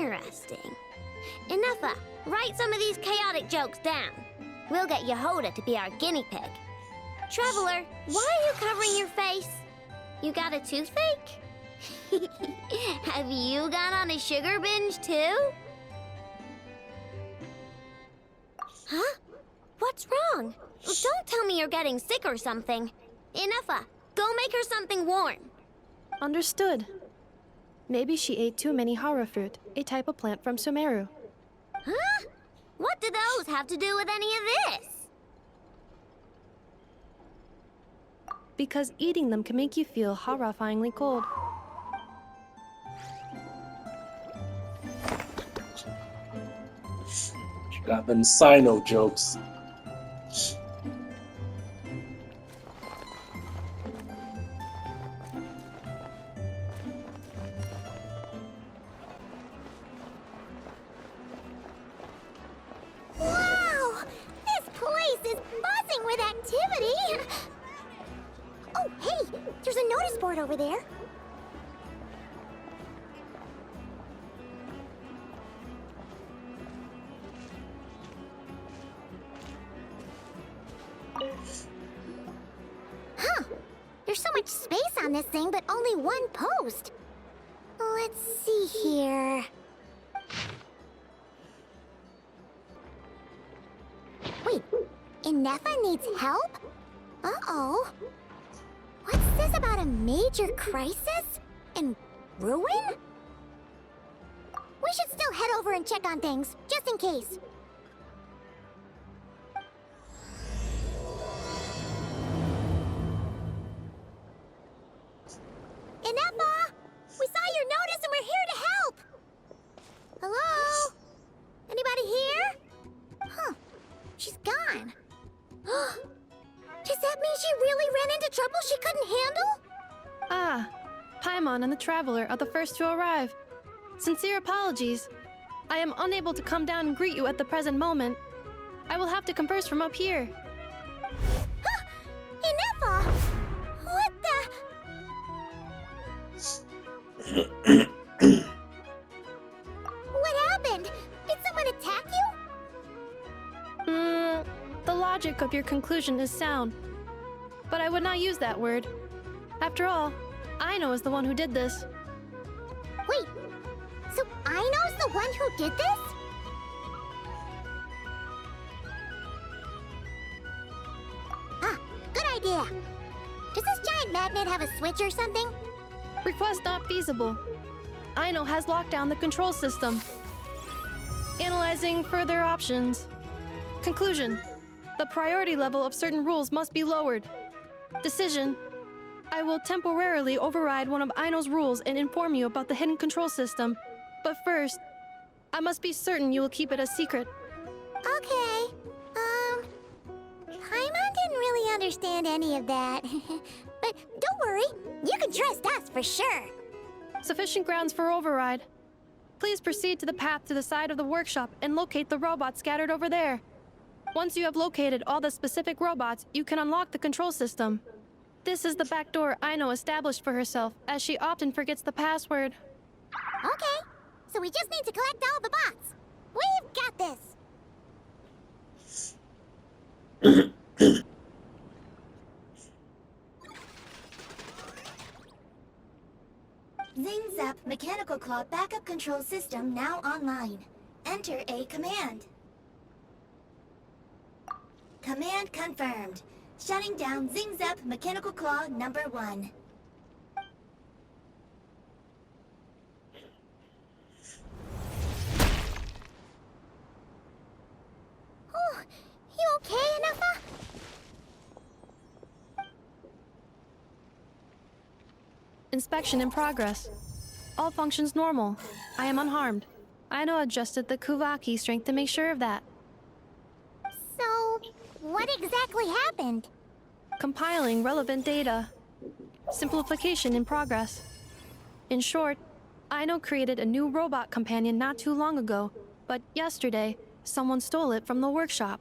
Interesting. Enough. Write some of these chaotic jokes down. We'll get Yehoda to be our guinea pig. Traveler, why are you covering your face? You got a toothache? Have you gone on a sugar binge too? Huh? What's wrong? Don't tell me you're getting sick or something. Enough. Go make her something warm. Understood. Maybe she ate too many hara fruit, a type of plant from Sumeru. Huh? What do those have to do with any of this? Because eating them can make you feel horrifyingly cold. Got them Sino jokes. Wow! This place is buzzing with activity! Oh, hey! There's a notice board over there. Huh. There's so much space on this thing, but only one post. Let's see here. Wait, Inefa needs help? Uh-oh. What's this about a major crisis? And ruin? We should still head over and check on things, just in case. Inefa! We saw your notice and we're here to help! Hello? Anybody here? Huh. She's gone. Does that mean she really ran into trouble she couldn't handle? Ah, Paimon and the Traveler are the first to arrive. Sincere apologies. I am unable to come down and greet you at the present moment. I will have to converse from up here. Huh? Inefa! What the? What happened? Did someone attack you? The logic of your conclusion is sound, but I would not use that word. After all, Aino is the one who did this. Wait, so Aino's the one who did this? Ah, good idea. Does this giant magnet have a switch or something? Request not feasible. Aino has locked down the control system. Analyzing further options. Conclusion. The priority level of certain rules must be lowered. Decision. I will temporarily override one of Aino's rules and inform you about the hidden control system. But first, I must be certain you will keep it a secret. Okay. Paimon didn't really understand any of that. But don't worry, you can trust us for sure. Sufficient grounds for override. Please proceed to the path to the side of the workshop and locate the robots scattered over there. Once you have located all the specific robots, you can unlock the control system. This is the back door Aino established for herself, as she often forgets the password. Okay, so we just need to collect all the bots. We've got this. Zing Zap Mechanical Claw Backup Control System now online. Enter a command. Command confirmed. Shutting down Zing Zap Mechanical Claw number 1. Oh, you okay, Enofa? Inspection in progress. All functions normal. I am unharmed. Aino adjusted the Kuvaki strength to make sure of that. So, what exactly happened? Compiling relevant data. Simplification in progress. In short, Aino created a new robot companion not too long ago, but yesterday, someone stole it from the workshop.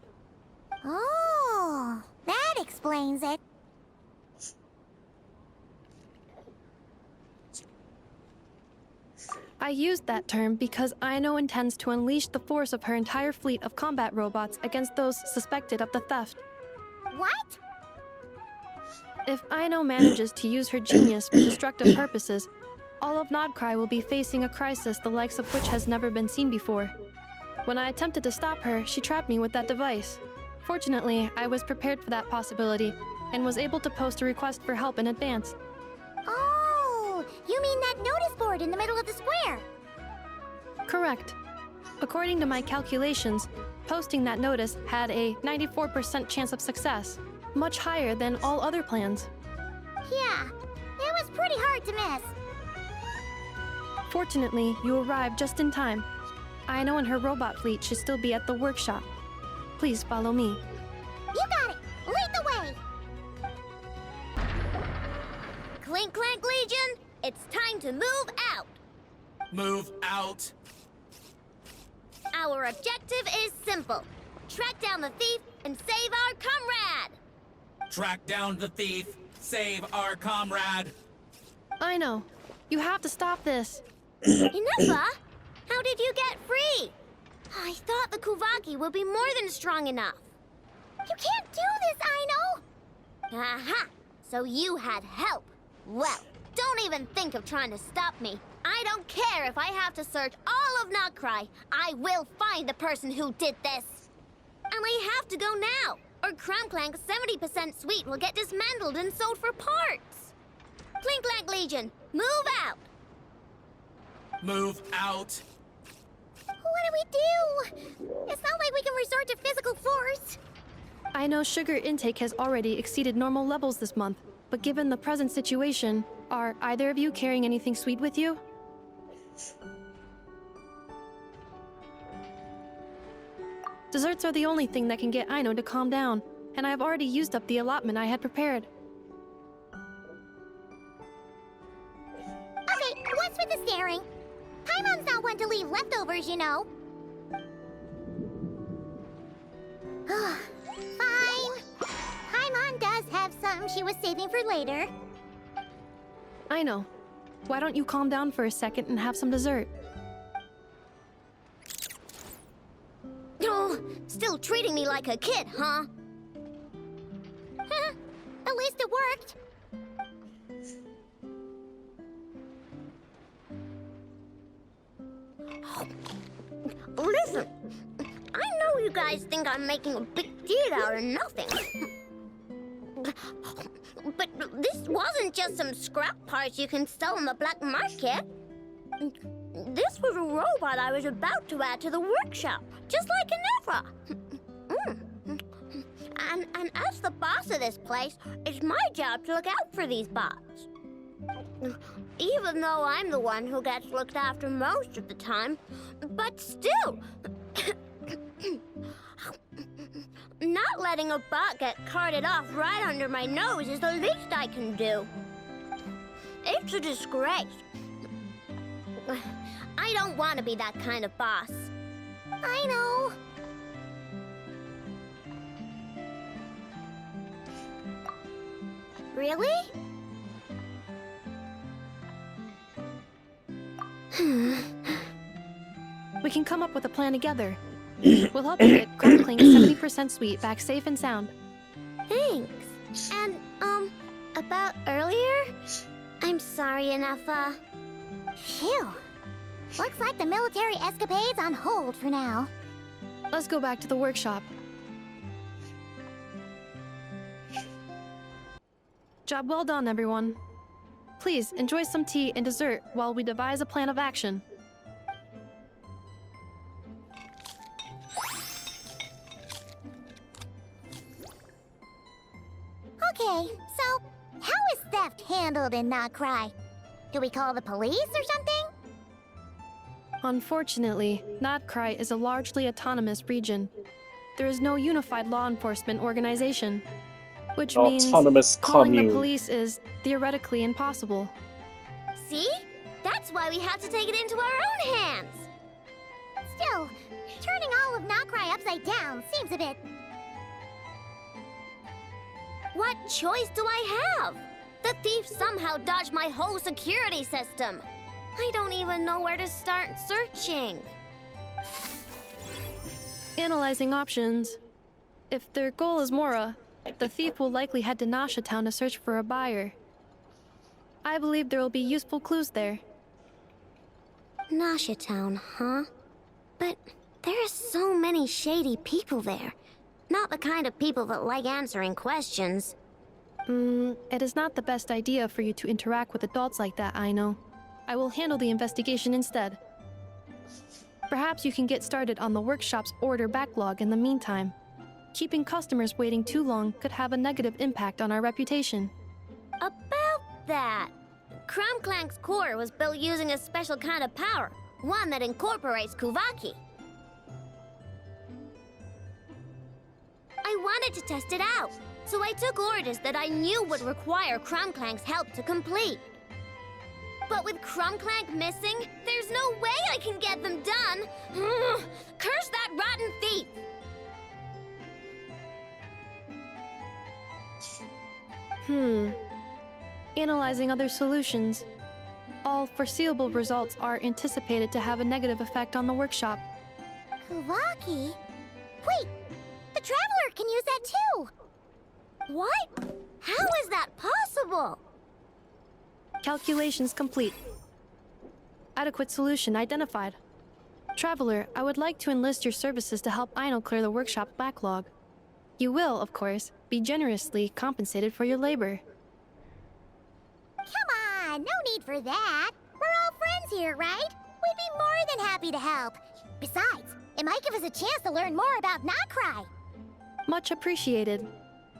Oh, that explains it. I used that term because Aino intends to unleash the force of her entire fleet of combat robots against those suspected of the theft. What? If Aino manages to use her genius for destructive purposes, all of Nodcry will be facing a crisis the likes of which has never been seen before. When I attempted to stop her, she trapped me with that device. Fortunately, I was prepared for that possibility and was able to post a request for help in advance. Oh, you mean that notice board in the middle of the square? Correct. According to my calculations, posting that notice had a 94% chance of success, much higher than all other plans. Yeah, it was pretty hard to miss. Fortunately, you arrived just in time. Aino and her robot fleet should still be at the workshop. Please follow me. You got it! Lead the way! Clink Clank Legion, it's time to move out! Move out. Our objective is simple. Track down the thief and save our comrade! Track down the thief. Save our comrade. Aino, you have to stop this. Inufa? How did you get free? I thought the Kuvaki would be more than strong enough. You can't do this, Aino! Aha! So you had help. Well, don't even think of trying to stop me. I don't care if I have to search all of Nodcry. I will find the person who did this. And we have to go now, or Clamklank's 70% suite will get dismantled and sold for parts. Clink Clank Legion, move out! Move out. What do we do? It's not like we can resort to physical force. I know sugar intake has already exceeded normal levels this month, but given the present situation, are either of you carrying anything sweet with you? Desserts are the only thing that can get Aino to calm down, and I have already used up the allotment I had prepared. Okay, what's with the staring? Paimon's not one to leave leftovers, you know. Fine. Paimon does have some she was saving for later. Aino, why don't you calm down for a second and have some dessert? Oh, still treating me like a kid, huh? At least it worked. Listen, I know you guys think I'm making a big deal out of nothing. But this wasn't just some scrap parts you can sell on the black market. This was a robot I was about to add to the workshop, just like Inefra. And as the boss of this place, it's my job to look out for these bots. Even though I'm the one who gets looked after most of the time, but still, not letting a bot get carted off right under my nose is the least I can do. It's a disgrace. I don't want to be that kind of boss. I know. Really? We can come up with a plan together. We'll help you get Crackling 70% sweet back safe and sound. Thanks. And, about earlier? I'm sorry, Inefa. Phew. Looks like the military escapade's on hold for now. Let's go back to the workshop. Job well done, everyone. Please, enjoy some tea and dessert while we devise a plan of action. Okay, so how is theft handled in Nodcry? Do we call the police or something? Unfortunately, Nodcry is a largely autonomous region. There is no unified law enforcement organization, which means Autonomous calling the commune. police is theoretically impossible. See? That's why we have to take it into our own hands. Still, turning all of Nodcry upside down seems a bit... What choice do I have? The thief somehow dodged my whole security system. I don't even know where to start searching. Analyzing options. If their goal is Mora, the thief will likely head to Nasha Town to search for a buyer. I believe there will be useful clues there. Nasha Town, huh? But there are so many shady people there. Not the kind of people that like answering questions. It is not the best idea for you to interact with adults like that, Aino. I will handle the investigation instead. Perhaps you can get started on the workshop's order backlog in the meantime. Keeping customers waiting too long could have a negative impact on our reputation. About that, Crumclank's core was built using a special kind of power, one that incorporates Kuvaki. I wanted to test it out, so I took orders that I knew would require Crumclank's help to complete. But with Crumclank missing, there's no way I can get them done! Curse that rotten thief! Analyzing other solutions. All foreseeable results are anticipated to have a negative effect on the workshop. Kuvaki? Wait! The Traveler can use that too! What? How is that possible? Calculations complete. Adequate solution identified. Traveler, I would like to enlist your services to help Aino clear the workshop backlog. You will, of course, be generously compensated for your labor. Come on, no need for that. We're all friends here, right? We'd be more than happy to help. Besides, it might give us a chance to learn more about Notcry. Much appreciated.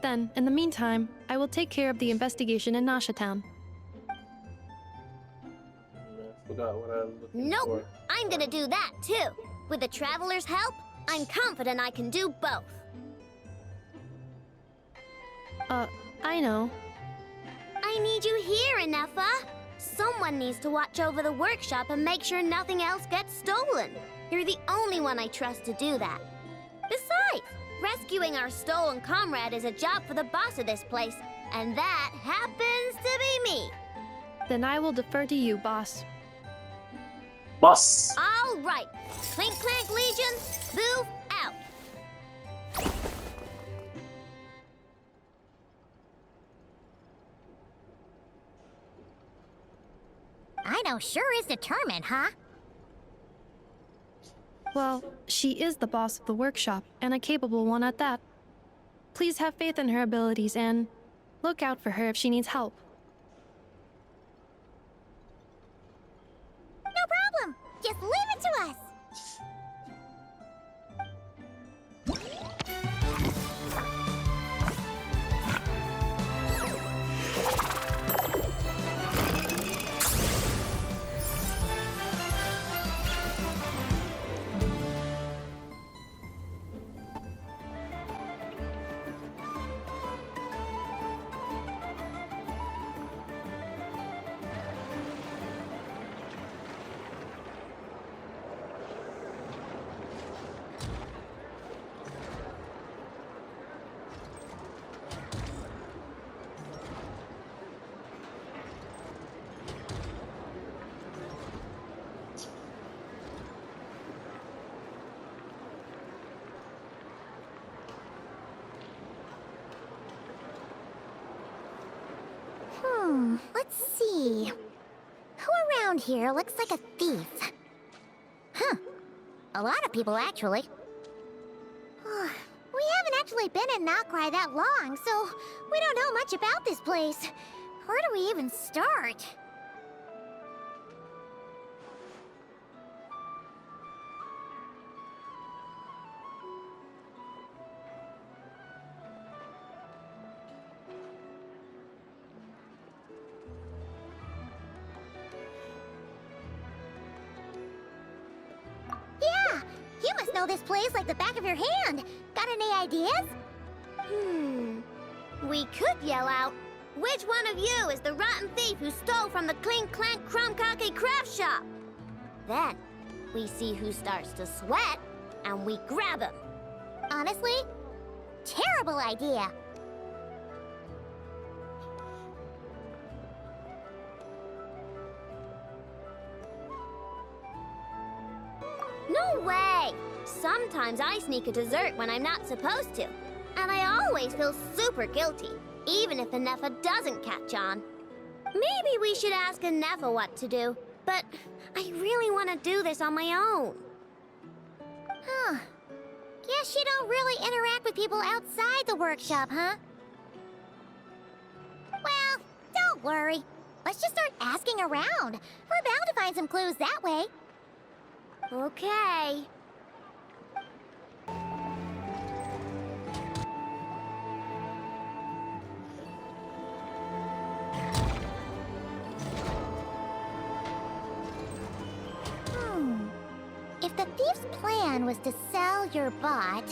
Then, in the meantime, I will take care of the investigation in Nasha Town. I forgot what I'm looking Nope, for. I'm gonna do that too. With the Traveler's help, I'm confident I can do both. I know. I need you here, Inefa. Someone needs to watch over the workshop and make sure nothing else gets stolen. You're the only one I trust to do that. Besides, rescuing our stolen comrade is a job for the boss of this place, and that happens to be me. Then I will defer to you, boss. Boss! All right, Clink Clank Legion, move out. Aino sure is determined, huh? Well, she is the boss of the workshop, and a capable one at that. Please have faith in her abilities and look out for her if she needs help. No problem. Just leave it to us. Let's see. Who around here looks like a thief? Huh. A lot of people, actually. We haven't actually been in Notcry that long, so we don't know much about this place. Where do we even start? Yeah, you must know this place like the back of your hand. Got any ideas? We could yell out, which one of you is the rotten thief who stole from the Clink Clank Crumkake craft shop? Then, we see who starts to sweat, and we grab him. Honestly, terrible idea. No way! Sometimes I sneak a dessert when I'm not supposed to. And I always feel super guilty, even if Anefa doesn't catch on. Maybe we should ask Anefa what to do, but I really want to do this on my own. Huh. Guess you don't really interact with people outside the workshop, huh? Well, don't worry. Let's just start asking around. We're bound to find some clues that way. Okay. If the thief's plan was to sell your bot,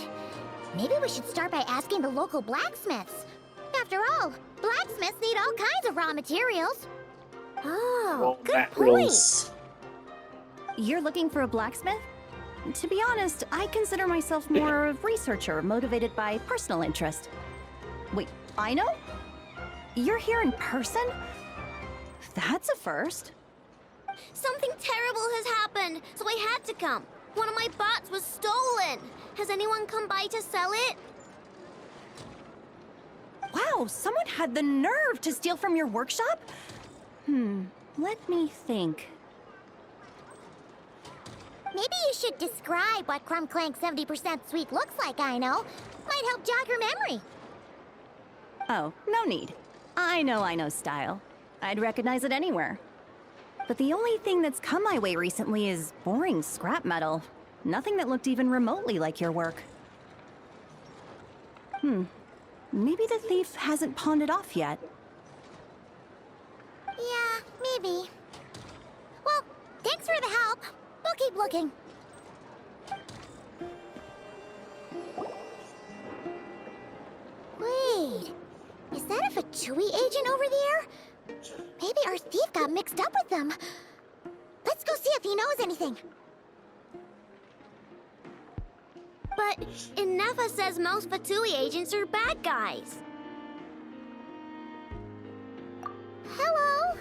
maybe we should start by asking the local blacksmiths. After all, blacksmiths need all kinds of raw materials. Oh, good point. You're looking for a blacksmith? To be honest, I consider myself more a researcher motivated by personal interest. Wait, Aino? You're here in person? That's a first. Something terrible has happened, so I had to come. One of my bots was stolen. Has anyone come by to sell it? Wow, someone had the nerve to steal from your workshop? Let me think. Maybe you should describe what Crumb Clank 70% sweet looks like, Aino. Might help jog your memory. Oh, no need. I know Aino's style. I'd recognize it anywhere. But the only thing that's come my way recently is boring scrap metal. Nothing that looked even remotely like your work. Maybe the thief hasn't pawned it off yet. Yeah, maybe. Well, thanks for the help. We'll keep looking. Wait, is that a Fatui agent over there? Maybe our thief got mixed up with them. Let's go see if he knows anything. But Anefa says most Fatui agents are bad guys. Hello?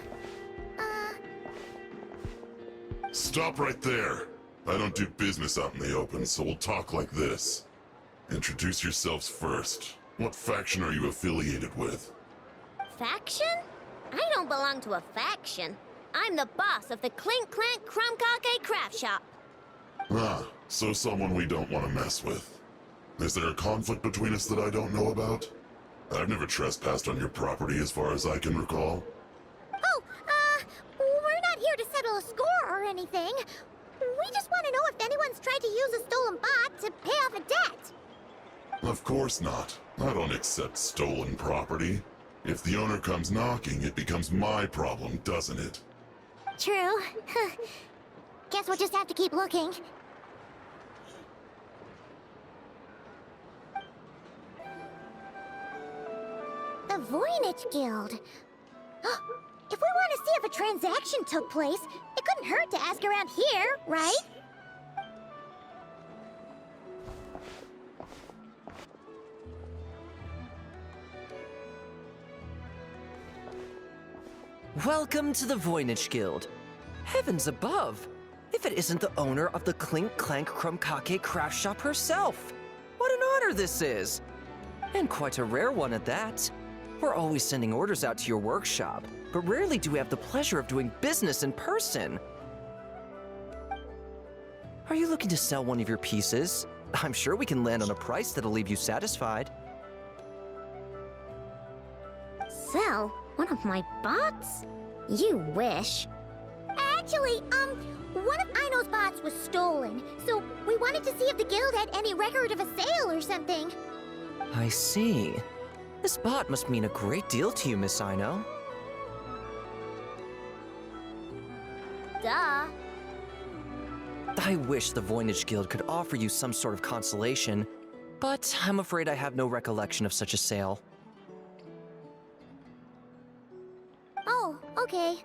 Stop right there. I don't do business out in the open, so we'll talk like this. Introduce yourselves first. What faction are you affiliated with? Faction? I don't belong to a faction. I'm the boss of the Clink Clank Crumb-Kake craft shop. Ah, so someone we don't want to mess with. Is there a conflict between us that I don't know about? I've never trespassed on your property as far as I can recall. Oh, we're not here to settle a score or anything. We just want to know if anyone's tried to use a stolen bot to pay off a debt. Of course not. I don't accept stolen property. If the owner comes knocking, it becomes my problem, doesn't it? True. Guess we'll just have to keep looking. The Voynich Guild. If we want to see if a transaction took place, it couldn't hurt to ask around here, right? Welcome to the Voynich Guild. Heavens above! If it isn't the owner of the Clink Clank Crumb-Kake craft shop herself! What an honor this is! And quite a rare one at that. We're always sending orders out to your workshop, but rarely do we have the pleasure of doing business in person. Are you looking to sell one of your pieces? I'm sure we can land on a price that'll leave you satisfied. Sell one of my bots? You wish. Actually, one of Aino's bots was stolen, so we wanted to see if the guild had any record of a sale or something. I see. This bot must mean a great deal to you, Miss Aino. Duh. I wish the Voynich Guild could offer you some sort of consolation, but I'm afraid I have no recollection of such a sale. Oh, okay.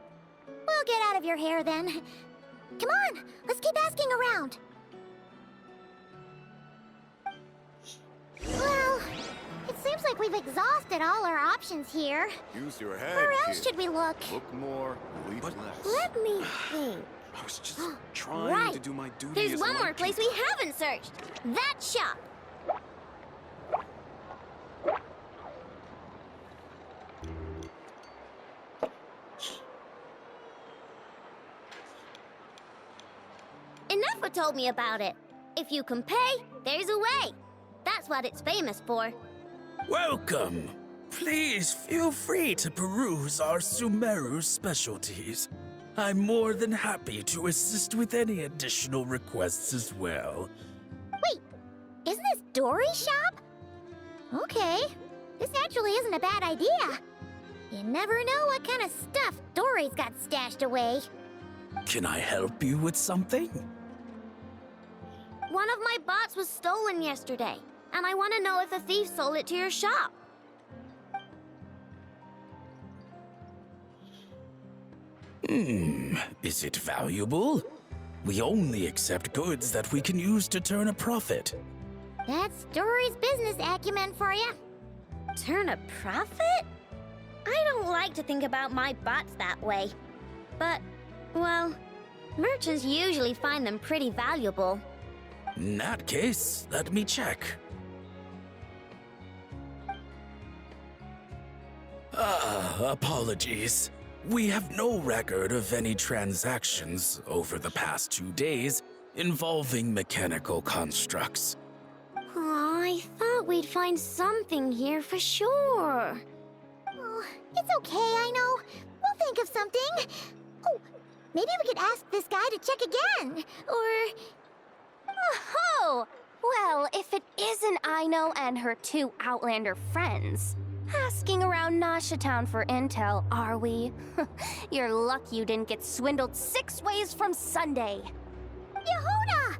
We'll get out of your hair then. Come on, let's keep asking around. Well, it seems like we've exhausted all our options here. Use your head, Where else kid. should we look? Look more, leap less. Let me think. I was just trying Right. to do my duty There's as one a more light place we haven't searched. That shop. Enough told me about it. If you can pay, there's a way. That's what it's famous for. Welcome. Please feel free to peruse our Sumeru specialties. I'm more than happy to assist with any additional requests as well. Wait, isn't this Dory's shop? Okay, this actually isn't a bad idea. You never know what kind of stuff Dory's got stashed away. Can I help you with something? One of my bots was stolen yesterday, and I want to know if a thief sold it to your shop. Is it valuable? We only accept goods that we can use to turn a profit. That's Dory's business acumen for you. Turn a profit? I don't like to think about my bots that way. But, well, merchants usually find them pretty valuable. In that case, let me check. Apologies. We have no record of any transactions over the past 2 days involving mechanical constructs. Aw, I thought we'd find something here for sure. Oh, it's okay, I know. We'll think of something. Oh, maybe we could ask this guy to check again. Or... Oh! Well, if it isn't Aino and her 2 Outlander friends. Asking around Nasha Town for intel, are we? You're lucky you didn't get swindled 6 ways from Sunday. Yehuda!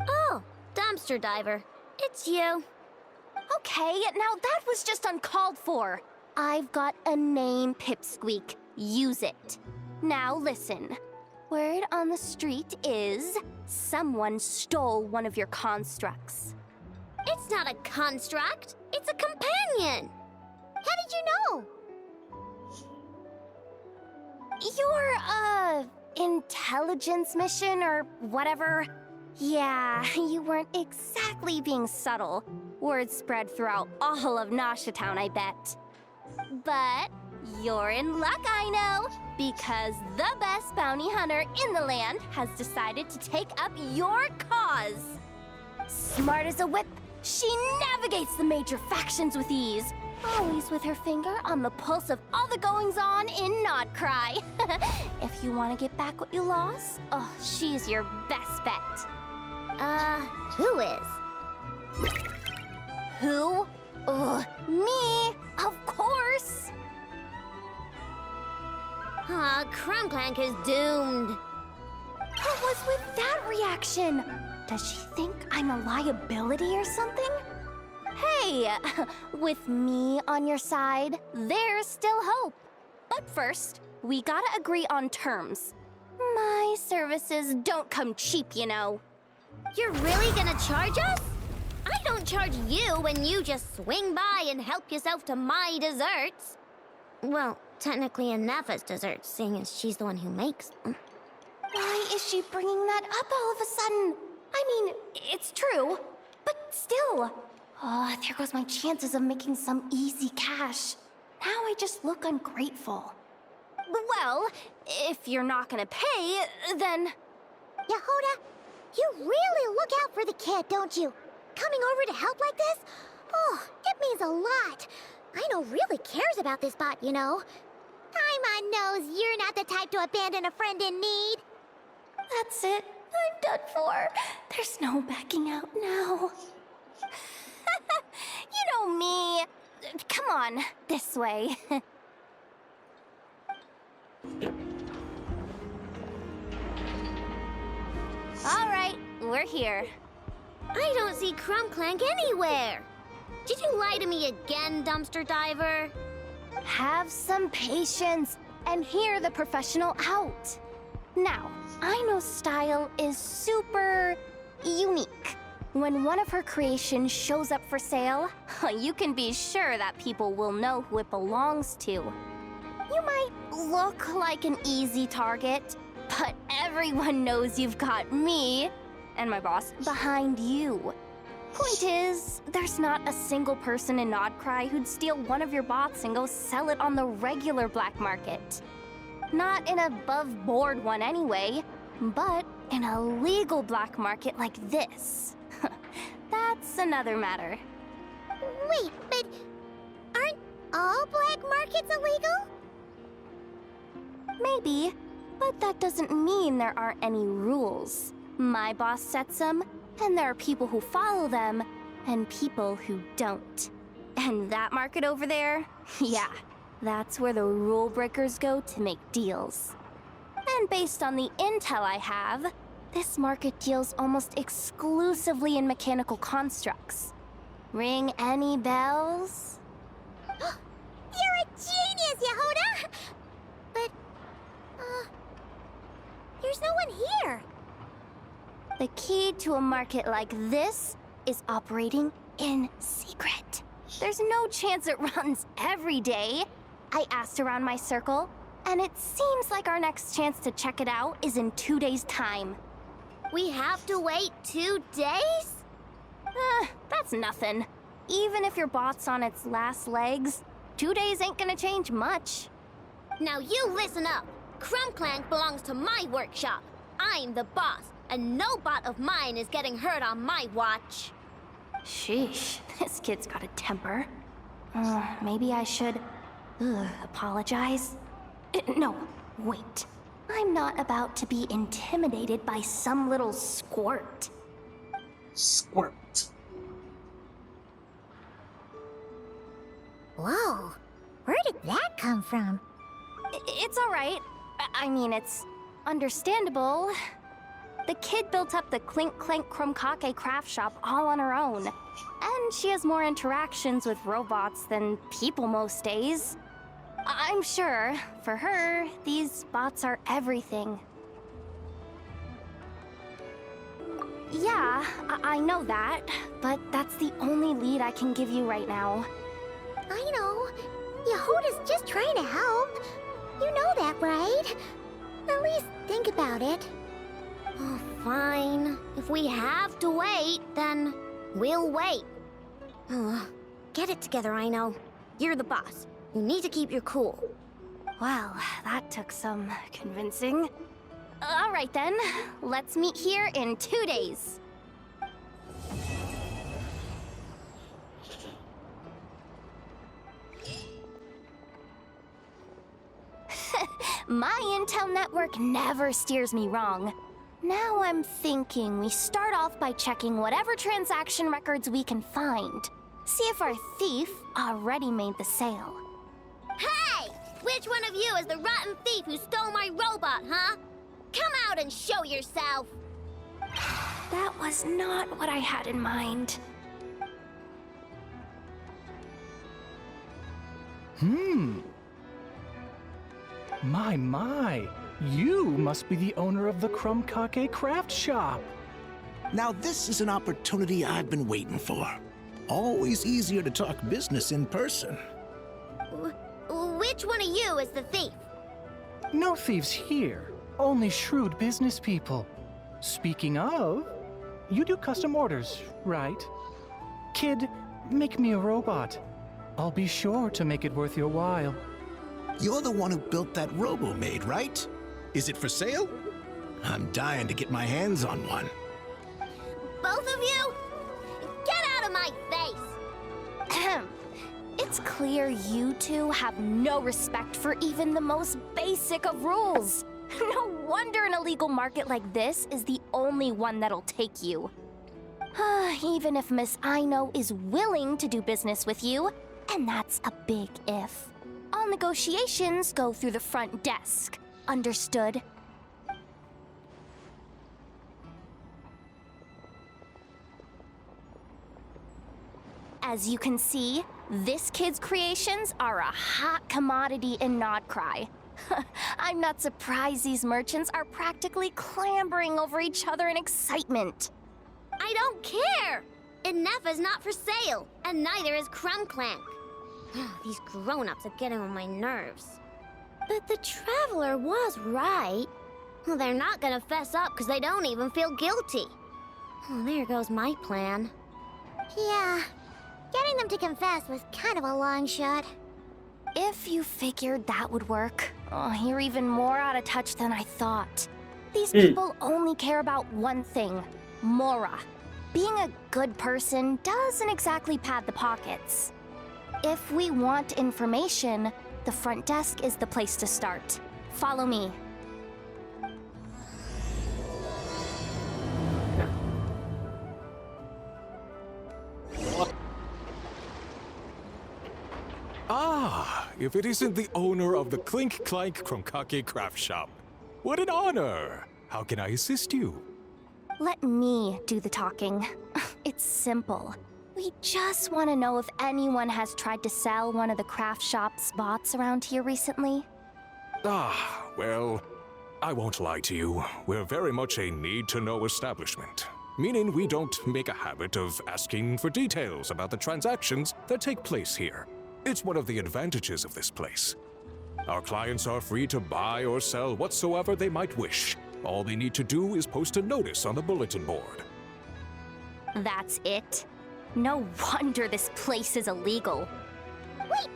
Oh, dumpster diver. It's you. Okay, now that was just uncalled for. I've got a name, Pipsqueak. Use it. Now listen. Word on the street is someone stole one of your constructs. It's not a construct. It's a companion. How did you know? Your, intelligence mission or whatever? Yeah, you weren't exactly being subtle. Word spread throughout all of Nasha Town, I bet. But you're in luck, I know, because the best bounty hunter in the land has decided to take up your cause. Smart as a whip, she navigates the major factions with ease, always with her finger on the pulse of all the goings-on in Nodcry. If you want to get back what you lost, oh, she's your best bet. Who is? Who? Me, of course. Aw, Crumbclank is doomed. What was with that reaction? Does she think I'm a liability or something? Hey, with me on your side, there's still hope. But first, we gotta agree on terms. My services don't come cheap, you know. You're really gonna charge us? I don't charge you when you just swing by and help yourself to my desserts. Well, technically Anafa's desserts, seeing as she's the one who makes them. Why is she bringing that up all of a sudden? I mean, it's true, but still. Oh, there goes my chances of making some easy cash. Now I just look ungrateful. Well, if you're not gonna pay, then... Yehuda, you really look out for the kid, don't you? Coming over to help like this? Oh, it means a lot. Aino really cares about this bot, you know. Paimon knows you're not the type to abandon a friend in need. That's it. I'm done for. There's no backing out now. You know me. Come on, this way. All right, we're here. I don't see Crumbclank anywhere. Did you lie to me again, dumpster diver? Have some patience and hear the professional out. Now, Aino's style is super unique. When one of her creations shows up for sale, you can be sure that people will know who it belongs to. You might look like an easy target, but everyone knows you've got me and my boss behind you. Point is, there's not a single person in Nodcry who'd steal one of your bots and go sell it on the regular black market. Not an above-board one anyway, but in a legal black market like this. That's another matter. Wait, but aren't all black markets illegal? Maybe, but that doesn't mean there aren't any rules. My boss sets them, and there are people who follow them, and people who don't. And that market over there, yeah, that's where the rule breakers go to make deals. And based on the intel I have, this market deals almost exclusively in mechanical constructs. Ring any bells? You're a genius, Yehuda! But, there's no one here. The key to a market like this is operating in secret. There's no chance it runs every day. I asked around my circle, and it seems like our next chance to check it out is in 2 days' time. We have to wait 2 days? That's nothing. Even if your bot's on its last legs, 2 days ain't gonna change much. Now you listen up. Crumbclank belongs to my workshop. I'm the boss, and no bot of mine is getting hurt on my watch. Sheesh, this kid's got a temper. Maybe I should apologize. No, wait. I'm not about to be intimidated by some little squirt. Squirt. Whoa, where did that come from? It's all right. I mean, it's understandable. The kid built up the Clink Clank Krumkake craft shop all on her own. And she has more interactions with robots than people most days. I'm sure, for her, these bots are everything. Yeah, I know that, but that's the only lead I can give you right now. I know. Yehuda's just trying to help. You know that, right? At least think about it. Oh, fine. If we have to wait, then we'll wait. Get it together, Aino. You're the boss. You need to keep your cool. Well, that took some convincing. All right then, let's meet here in 2 days. My intel network never steers me wrong. Now I'm thinking we start off by checking whatever transaction records we can find. See if our thief already made the sale. Hey! Which one of you is the rotten thief who stole my robot, huh? Come out and show yourself! That was not what I had in mind. My. You must be the owner of the Krumkake craft shop. Now this is an opportunity I've been waiting for. Always easier to talk business in person. Which one of you is the thief? No thieves here, only shrewd business people. Speaking of, you do custom orders, right? Kid, make me a robot. I'll be sure to make it worth your while. You're the one who built that robo-maid, right? Is it for sale? I'm dying to get my hands on one. Both of you? Get out of my face! It's clear you two have no respect for even the most basic of rules. No wonder an illegal market like this is the only one that'll take you. Even if Miss Aino is willing to do business with you, and that's a big if. All negotiations go through the front desk. Understood? As you can see, this kid's creations are a hot commodity in Nodcry. I'm not surprised these merchants are practically clambering over each other in excitement. I don't care! Inefa's not for sale, and neither is Crumbclank. These grown-ups are getting on my nerves. But the Traveler was right. Well, they're not gonna fess up because they don't even feel guilty. Oh, there goes my plan. Yeah, getting them to confess was kind of a long shot. If you figured that would work, you're even more out of touch than I thought. These people only care about one thing, Mora. Being a good person doesn't exactly pad the pockets. If we want information, the front desk is the place to start. Follow me. Ah, if it isn't the owner of the Clink Clank Kromkake Craft Shop. What an honor! How can I assist you? Let me do the talking. It's simple. We just want to know if anyone has tried to sell one of the craft shop's bots around here recently. Ah, well, I won't lie to you. We're very much a need-to-know establishment. Meaning we don't make a habit of asking for details about the transactions that take place here. It's one of the advantages of this place. Our clients are free to buy or sell whatsoever they might wish. All they need to do is post a notice on the bulletin board. That's it? No wonder this place is illegal. Wait,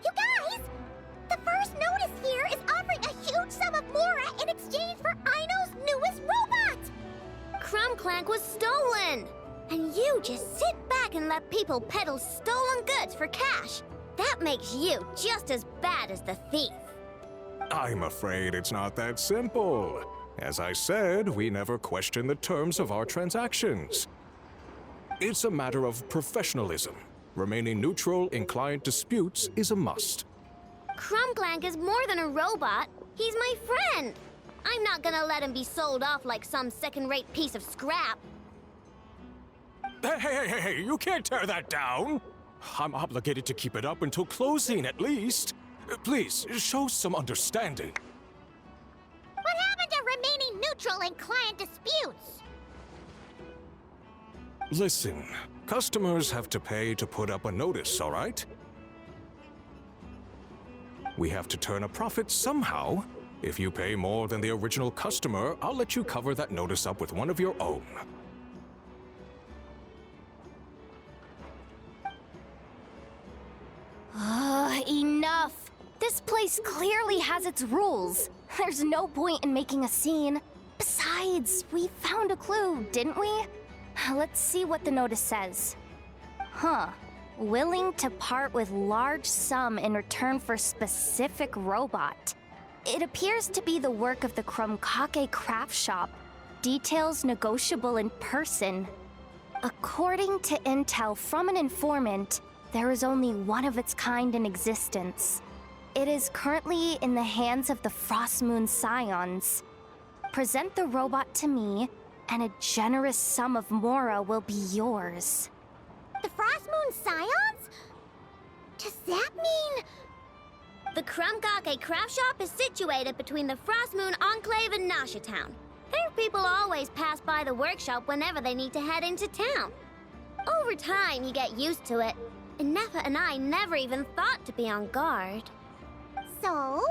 you guys! The first notice here is offering a huge sum of Mora in exchange for Aino's newest robot! Krumklank was stolen! And you just sit back and let people peddle stolen goods for cash. That makes you just as bad as the thief. I'm afraid it's not that simple. As I said, we never question the terms of our transactions. It's a matter of professionalism. Remaining neutral in client disputes is a must. Krumklank is more than a robot. He's my friend. I'm not gonna let him be sold off like some second-rate piece of scrap. Hey, you can't tear that down! I'm obligated to keep it up until closing, at least. Please, show some understanding. What happened to remaining neutral in client disputes? Listen, customers have to pay to put up a notice, all right? We have to turn a profit somehow. If you pay more than the original customer, I'll let you cover that notice up with one of your own. Enough! This place clearly has its rules. There's no point in making a scene. Besides, we found a clue, didn't we? Let's see what the notice says. Willing to part with large sum in return for specific robot. It appears to be the work of the Kromkake Craft Shop. Details negotiable in person. According to intel from an informant, there is only one of its kind in existence. It is currently in the hands of the Frost Moon Scions. Present the robot to me, and a generous sum of Mora will be yours. The Frost Moon Scions? Does that mean... The Krumkake Craft Shop is situated between the Frost Moon Enclave and Nasha Town. Their people always pass by the workshop whenever they need to head into town. Over time, you get used to it. And Nefa and I never even thought to be on guard. So,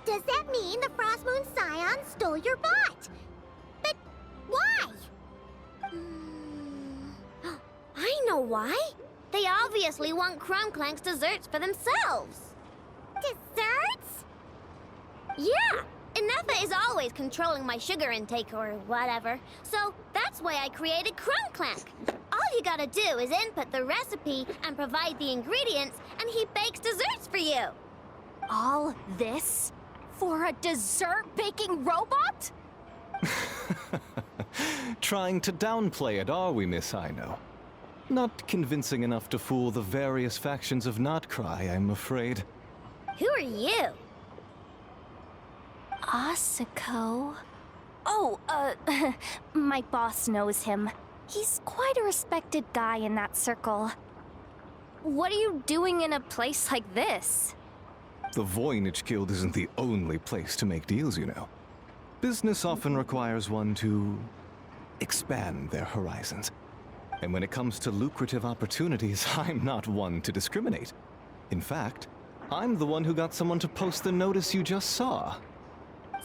does that mean the Frost Moon Scions stole your bot? But why? I know why. They obviously want Krumklank's desserts for themselves. Desserts? Yeah, and Nefa is always controlling my sugar intake or whatever. So that's why I created Krumklank. All you gotta do is input the recipe and provide the ingredients, and he bakes desserts for you. All this for a dessert baking robot? Trying to downplay it, are we, Miss Aino? Not convincing enough to fool the various factions of Notcry, I'm afraid. Who are you? Asako? Oh, my boss knows him. He's quite a respected guy in that circle. What are you doing in a place like this? The Voynich Guild isn't the only place to make deals, you know. Business often requires one to expand their horizons. And when it comes to lucrative opportunities, I'm not one to discriminate. In fact, I'm the one who got someone to post the notice you just saw.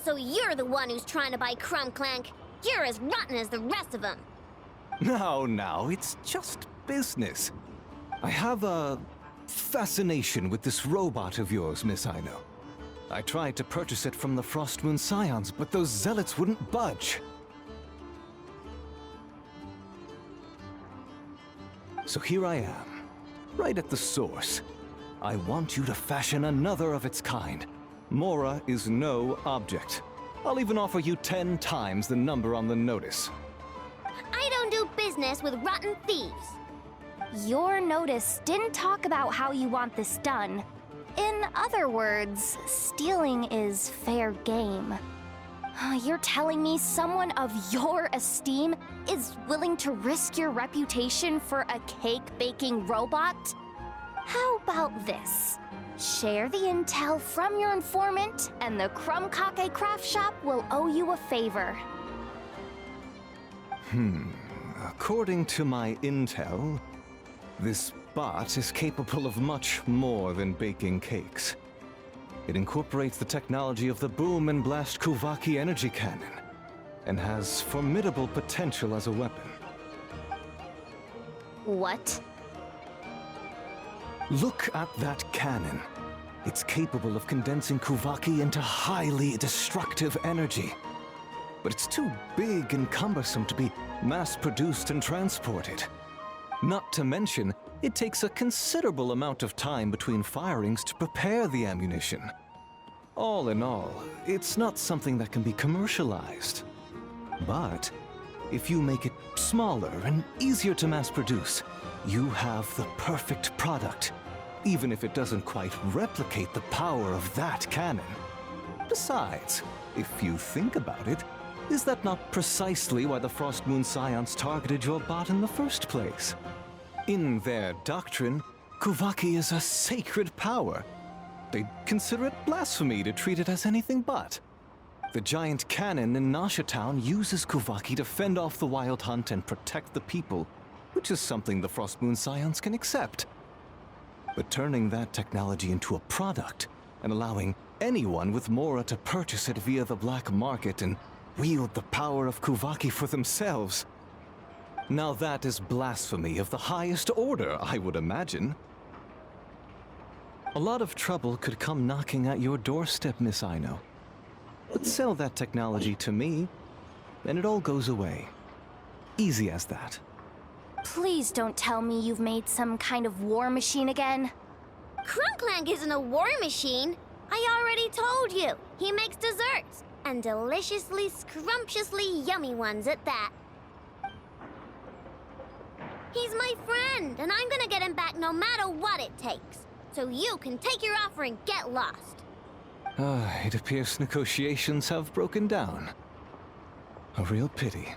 So you're the one who's trying to buy Crumb Clank. You're as rotten as the rest of them. Now, it's just business. I have a fascination with this robot of yours, Miss Aino. I tried to purchase it from the Frostmoon Scions, but those zealots wouldn't budge. So here I am, right at the source. I want you to fashion another of its kind. Mora is no object. I'll even offer you 10 times the number on the notice. I don't do business with rotten thieves. Your notice didn't talk about how you want this done. In other words, stealing is fair game. You're telling me someone of your esteem is willing to risk your reputation for a cake-baking robot? How about this? Share the intel from your informant, and the Crumb Kake Craft Shop will owe you a favor. According to my intel, this bot is capable of much more than baking cakes. It incorporates the technology of the Boom and Blast Kuvaki energy cannon, and has formidable potential as a weapon. What? Look at that cannon. It's capable of condensing Kuvaki into highly destructive energy. But it's too big and cumbersome to be mass-produced and transported. Not to mention, it takes a considerable amount of time between firings to prepare the ammunition. All in all, it's not something that can be commercialized. But if you make it smaller and easier to mass-produce, you have the perfect product, even if it doesn't quite replicate the power of that cannon. Besides, if you think about it, is that not precisely why the Frostmoon Scions targeted your bot in the first place? In their doctrine, Kuvaki is a sacred power. They'd consider it blasphemy to treat it as anything but. The giant cannon in Nasha Town uses Kuvaki to fend off the Wild Hunt and protect the people, which is something the Frostmoon Scions can accept. But turning that technology into a product and allowing anyone with Mora to purchase it via the black market and wield the power of Kuvaki for themselves. Now that is blasphemy of the highest order, I would imagine. A lot of trouble could come knocking at your doorstep, Miss Aino. But sell that technology to me, and it all goes away. Easy as that. Please don't tell me you've made some kind of war machine again. Crumb Clank isn't a war machine. I already told you. He makes desserts, and deliciously, scrumptiously yummy ones at that. He's my friend, and I'm gonna get him back no matter what it takes. So you can take your offer and get lost. It appears negotiations have broken down. A real pity.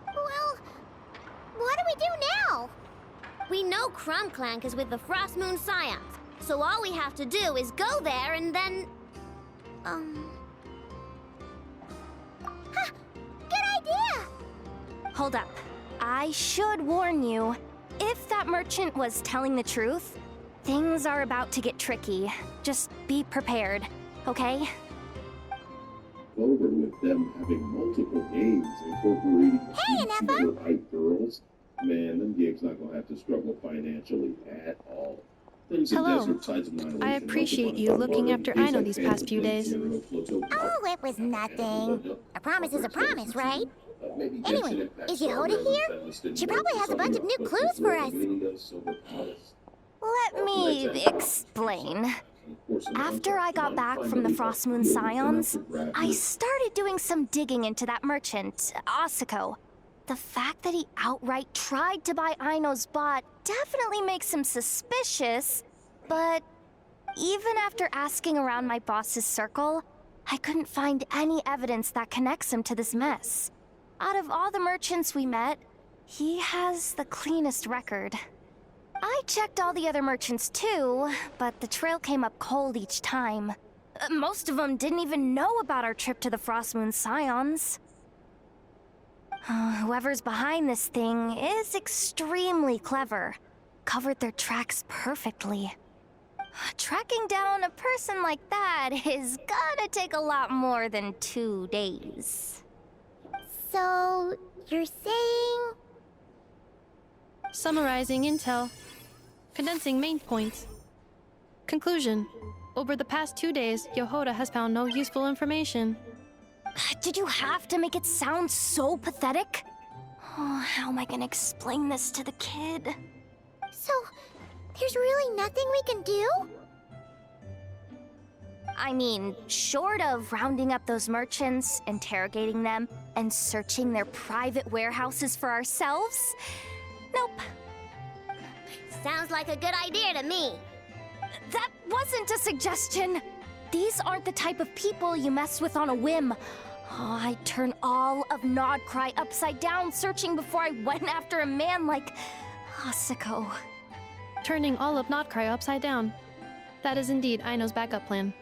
Well, what do we do now? We know Crumb Clank is with the Frostmoon Scions, so all we have to do is go there and then... Good idea! Hold up. I should warn you, if that merchant was telling the truth, things are about to get tricky. Just be prepared, okay? Over with them having multiple games incorporating super-hyped girls. Man, them gigs not gonna have to struggle financially at all. Hello. I appreciate you looking after Aino these past few days. Oh, it was nothing. A promise is a promise, right? Anyway, is Yehoda here? She probably has a bunch of new clues for us. Let me explain. After I got back from the Frostmoon Scions, I started doing some digging into that merchant, Asako. The fact that he outright tried to buy Aino's bot definitely makes him suspicious, but even after asking around my boss's circle, I couldn't find any evidence that connects him to this mess. Out of all the merchants we met, he has the cleanest record. I checked all the other merchants too, but the trail came up cold each time. Most of them didn't even know about our trip to the Frostmoon Scions. Whoever's behind this thing is extremely clever. Covered their tracks perfectly. Tracking down a person like that is gonna take a lot more than 2 days. So, you're saying... Summarizing intel. Condensing main points. Conclusion. Over the past 2 days, Yohoda has found no useful information. Did you have to make it sound so pathetic? Oh, how am I gonna explain this to the kid? So, there's really nothing we can do? I mean, short of rounding up those merchants, interrogating them, and searching their private warehouses for ourselves? Nope. Sounds like a good idea to me. That wasn't a suggestion! These aren't the type of people you mess with on a whim. Oh, I'd turn all of Nodcry upside down searching before I went after a man like Asako. Turning all of Nodcry upside down. That is indeed Aino's backup plan.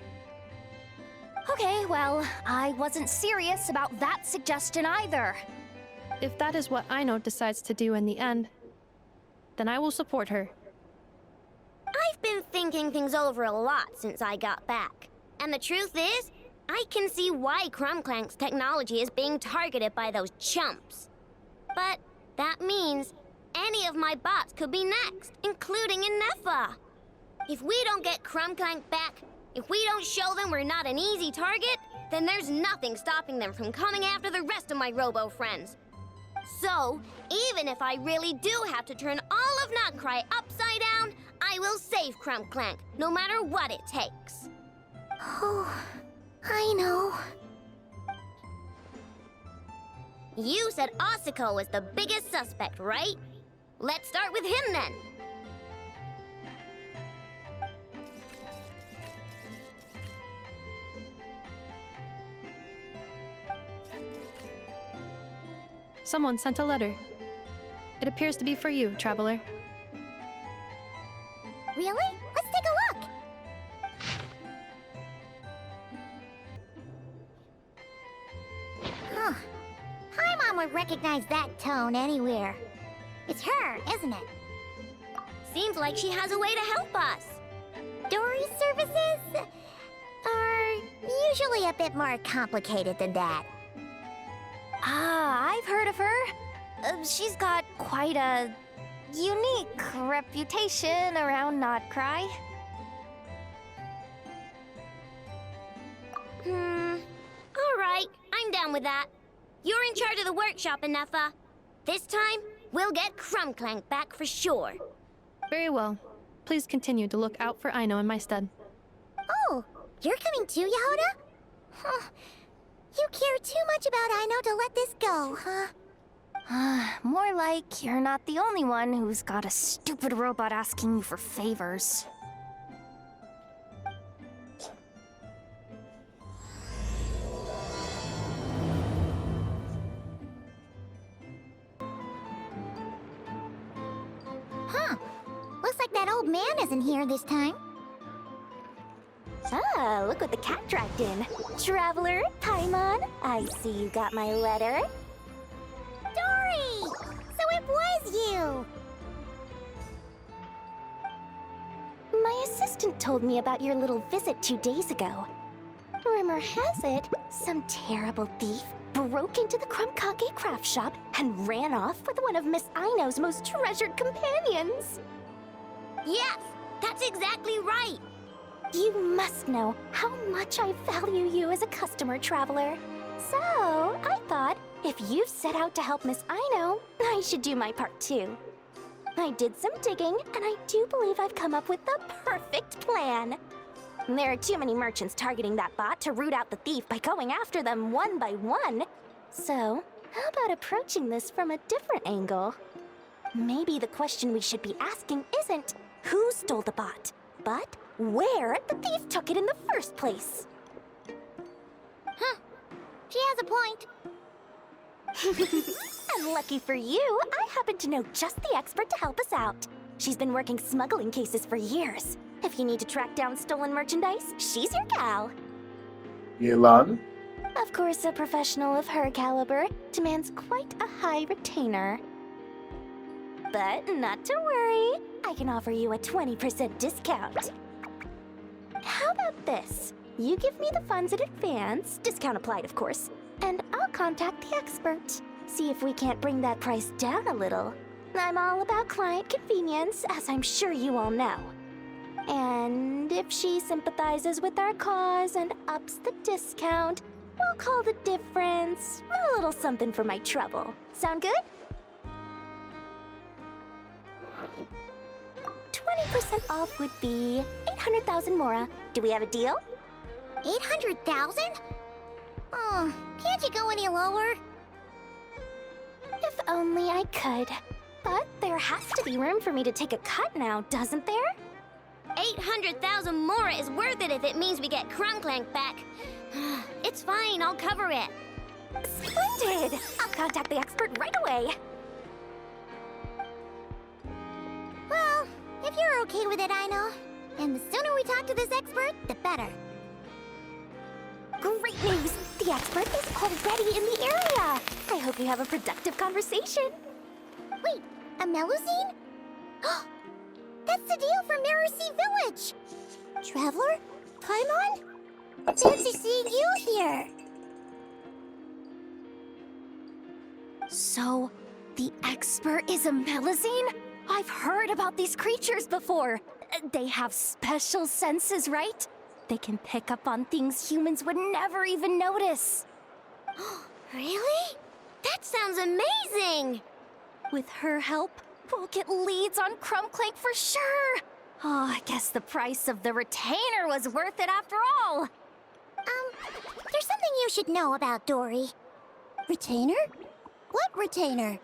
Okay, well, I wasn't serious about that suggestion either. If that is what Aino decides to do in the end, then I will support her. I've been thinking things over a lot since I got back. And the truth is, I can see why Crumclank's technology is being targeted by those chumps. But that means any of my bots could be next, including Inefa. If we don't get Crumclank back, if we don't show them we're not an easy target, then there's nothing stopping them from coming after the rest of my robo friends. So, even if I really do have to turn all of Nodcry upside down, I will save Crumclank, no matter what it takes. Oh, I know. You said Asako was the biggest suspect, right? Let's start with him then. Someone sent a letter. It appears to be for you, traveler. Really? Let's take a look! Huh. Paimon would recognize that tone anywhere. It's her, isn't it? Seems like she has a way to help us. Dory's services are usually a bit more complicated than that. Ah, I've heard of her. She's got quite a unique reputation around Nodcry. Alright, I'm down with that. You're in charge of the workshop, Inefa. This time, we'll get Crumclank back for sure. Very well. Please continue to look out for Aino in my stead. Oh, you're coming too, Yehoda? Huh. You care too much about Aino to let this go, huh? More like you're not the only one who's got a stupid robot asking you for favors. Huh. Looks like that old man isn't here this time. Ah, look what the cat dragged in. Traveler, Paimon, I see you got my letter. Dory! So it was you! My assistant told me about your little visit 2 days ago. Rumor has it, some terrible thief broke into the Krumkake craft shop and ran off with one of Miss Aino's most treasured companions. Yes, that's exactly right. You must know how much I value you as a customer, Traveler. So, I thought, if you've set out to help Miss Aino, I should do my part too. I did some digging, and I do believe I've come up with the perfect plan. There are too many merchants targeting that bot to root out the thief by going after them one by one. So, how about approaching this from a different angle? Maybe the question we should be asking isn't who stole the bot, but where the thief took it in the first place. Huh. She has a point. And lucky for you, I happen to know just the expert to help us out. She's been working smuggling cases for years. If you need to track down stolen merchandise, she's your gal. Yelan? Of course, a professional of her caliber demands quite a high retainer. But not to worry, I can offer you a 20% discount. How about this? You give me the funds in advance, discount applied, of course, and I'll contact the expert. See if we can't bring that price down a little. I'm all about client convenience, as I'm sure you all know. And if she sympathizes with our cause and ups the discount, we'll call the difference a little something for my trouble. Sound good? 20% off would be 800,000 mora. Do we have a deal? 800,000? Oh, can't you go any lower? If only I could. But there has to be room for me to take a cut now, doesn't there? 800,000 more is worth it if it means we get Crunklank back. It's fine, I'll cover it. Splendid! I'll contact the expert right away. Well, if you're okay with it, Aino. And the sooner we talk to this expert, the better. Great news! The expert is already in the area! I hope you have a productive conversation. Wait, a Melusine? That's the deal from Mercy Village! Traveler? Paimon? Fancy seeing you here! So, the expert is a Melusine? I've heard about these creatures before. They have special senses, right? They can pick up on things humans would never even notice. Really? That sounds amazing! With her help, we'll get leads on Crunklank for sure. Oh, I guess the price of the retainer was worth it after all. There's something you should know about Dory. Retainer? What retainer?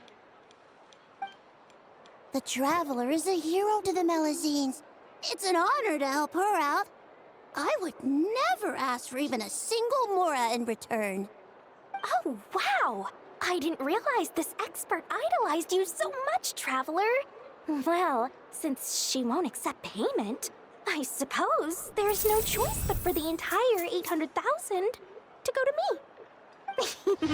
The Traveler is a hero to the Melusines. It's an honor to help her out. I would never ask for even a single mora in return. Oh, wow! I didn't realize this expert idolized you so much, Traveler. Well, since she won't accept payment, I suppose there's no choice but for the entire 800,000 to go to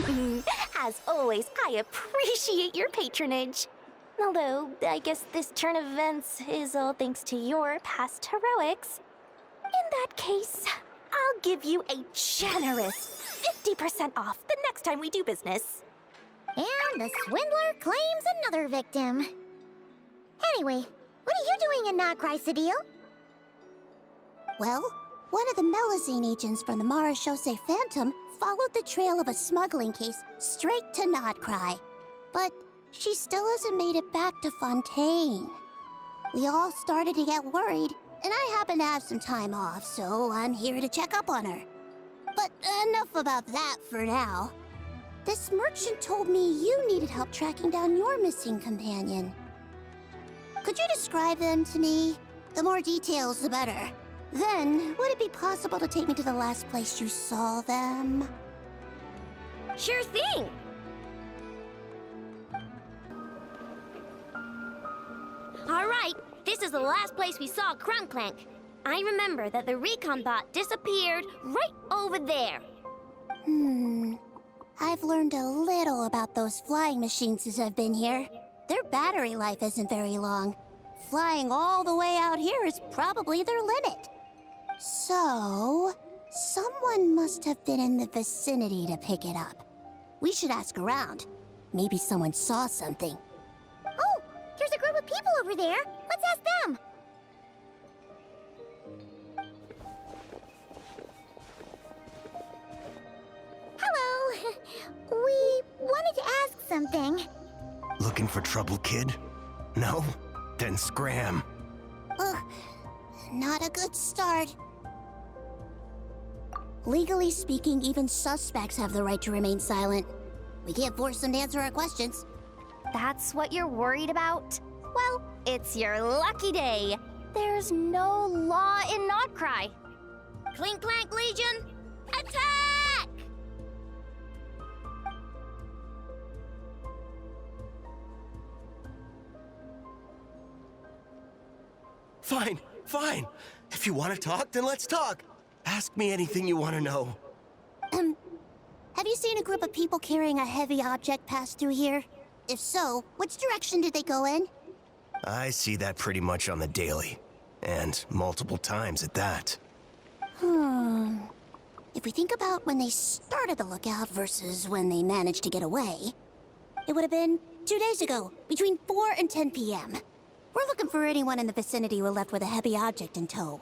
me. As always, I appreciate your patronage. Although, I guess this turn of events is all thanks to your past heroics. In that case, I'll give you a generous 50% off the next time we do business. And the swindler claims another victim. Anyway, what are you doing in Notcry, Cedille? Well, one of the Melusine agents from the Marechaussee Phantom followed the trail of a smuggling case straight to Notcry. But she still hasn't made it back to Fontaine. We all started to get worried, and I happen to have some time off, so I'm here to check up on her. But enough about that for now. This merchant told me you needed help tracking down your missing companion. Could you describe them to me? The more details, the better. Then, would it be possible to take me to the last place you saw them? Sure thing! Alright, this is the last place we saw Crunklank. I remember that the recon bot disappeared right over there. I've learned a little about those flying machines since I've been here. Their battery life isn't very long. Flying all the way out here is probably their limit. So, someone must have been in the vicinity to pick it up. We should ask around. Maybe someone saw something. Oh, there's a group of people over there. Let's ask them. Hello. We wanted to ask something. Looking for trouble, kid? No? Then scram. Ugh, not a good start. Legally speaking, even suspects have the right to remain silent. We can't force them to answer our questions. That's what you're worried about? Well, it's your lucky day. There's no law in Notcry. Clink Clank Legion, attack! Fine, fine. If you want to talk, then let's talk. Ask me anything you want to know. Have you seen a group of people carrying a heavy object pass through here? If so, which direction did they go in? I see that pretty much on the daily. And multiple times at that. If we think about when they started the lookout versus when they managed to get away, it would have been 2 days ago, between 4 and 10 p.m. We're looking for anyone in the vicinity who left with a heavy object in tow.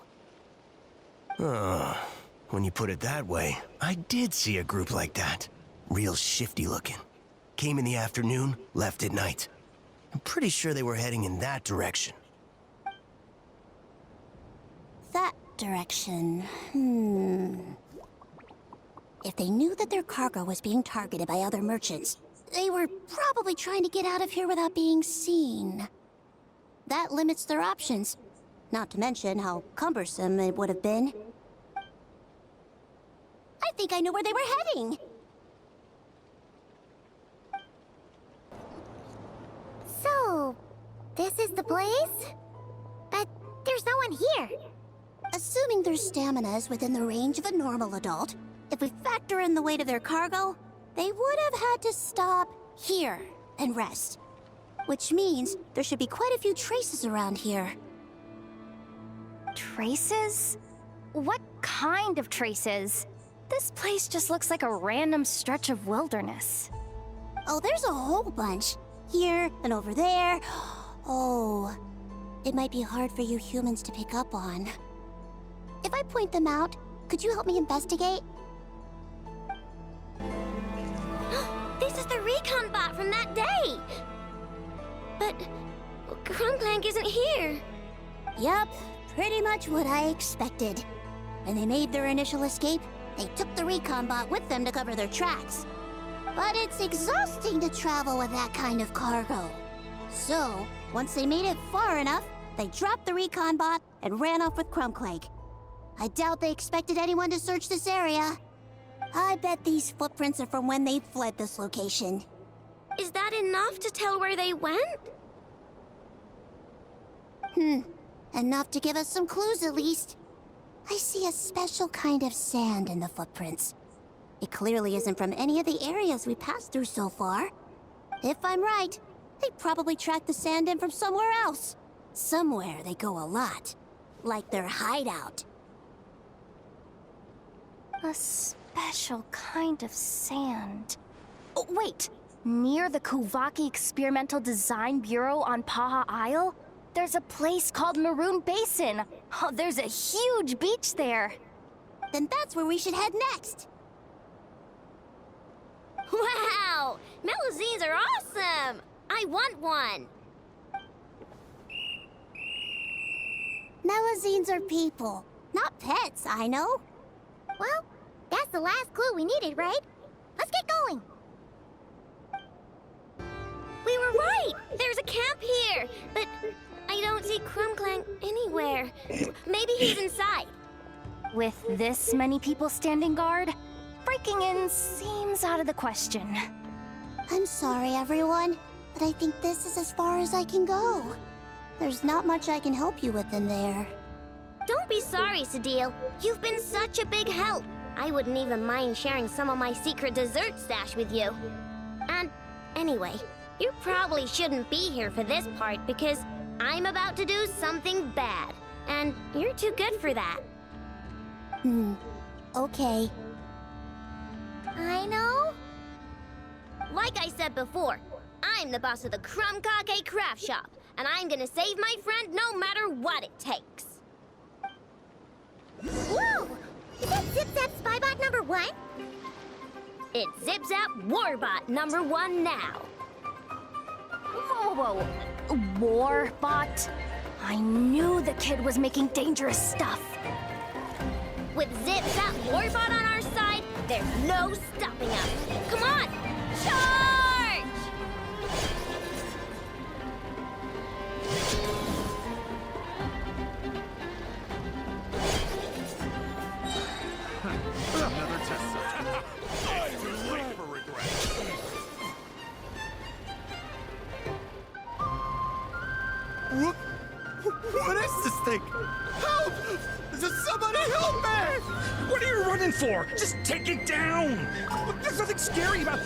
When you put it that way, I did see a group like that. Real shifty looking. Came in the afternoon, left at night. I'm pretty sure they were heading in that direction. That direction, If they knew that their cargo was being targeted by other merchants, they were probably trying to get out of here without being seen. That limits their options, not to mention how cumbersome it would have been. I think I know where they were heading. So, this is the place? But there's no one here. Assuming their stamina is within the range of a normal adult, if we factor in the weight of their cargo, they would have had to stop here and rest. Which means there should be quite a few traces around here. Traces? What kind of traces? This place just looks like a random stretch of wilderness. Oh, there's a whole bunch. Here and over there. Oh, it might be hard for you humans to pick up on. If I point them out, could you help me investigate? This is the recon bot from that day! But Krumklank isn't here. Yep, pretty much what I expected. When they made their initial escape, they took the recon bot with them to cover their tracks. But it's exhausting to travel with that kind of cargo. So, once they made it far enough, they dropped the recon bot and ran off with Krumklank. I doubt they expected anyone to search this area. I bet these footprints are from when they fled this location. Is that enough to tell where they went? Enough to give us some clues at least. I see a special kind of sand in the footprints. It clearly isn't from any of the areas we passed through so far. If I'm right, they probably tracked the sand in from somewhere else. Somewhere they go a lot. Like their hideout. A special kind of sand. Oh, wait! Near the Kuvaki Experimental Design Bureau on Paha Isle, there's a place called Maroon Basin. Oh, there's a huge beach there. Then that's where we should head next. Wow! Melazines are awesome! I want one! Melazines are people, not pets, I know. Well, that's the last clue we needed, right? Let's get going. We were right! There's a camp here! But I don't see Krumklank anywhere. Maybe he's inside. With this many people standing guard, breaking in seems out of the question. I'm sorry, everyone, but I think this is as far as I can go. There's not much I can help you with in there. Don't be sorry, Sadil. You've been such a big help. I wouldn't even mind sharing some of my secret dessert stash with you. And anyway, you probably shouldn't be here for this part because I'm about to do something bad. And you're too good for that. Okay. Aino? Like I said before, I'm the boss of the Krumkake Craft Shop, and I'm gonna save my friend no matter what it takes. Whoa! Is that Zip-Zap Spybot number 1? It's Zip-Zap Warbot number 1 now. Whoa, Warbot? I knew the kid was making dangerous stuff. With Zip-Zap Warbot on our side, there's no stopping us. Come on, charge! Another test subject. It's too late for regret. What is this thing? Help! Somebody help me! What are you running for? Just take it down! There's nothing scary about.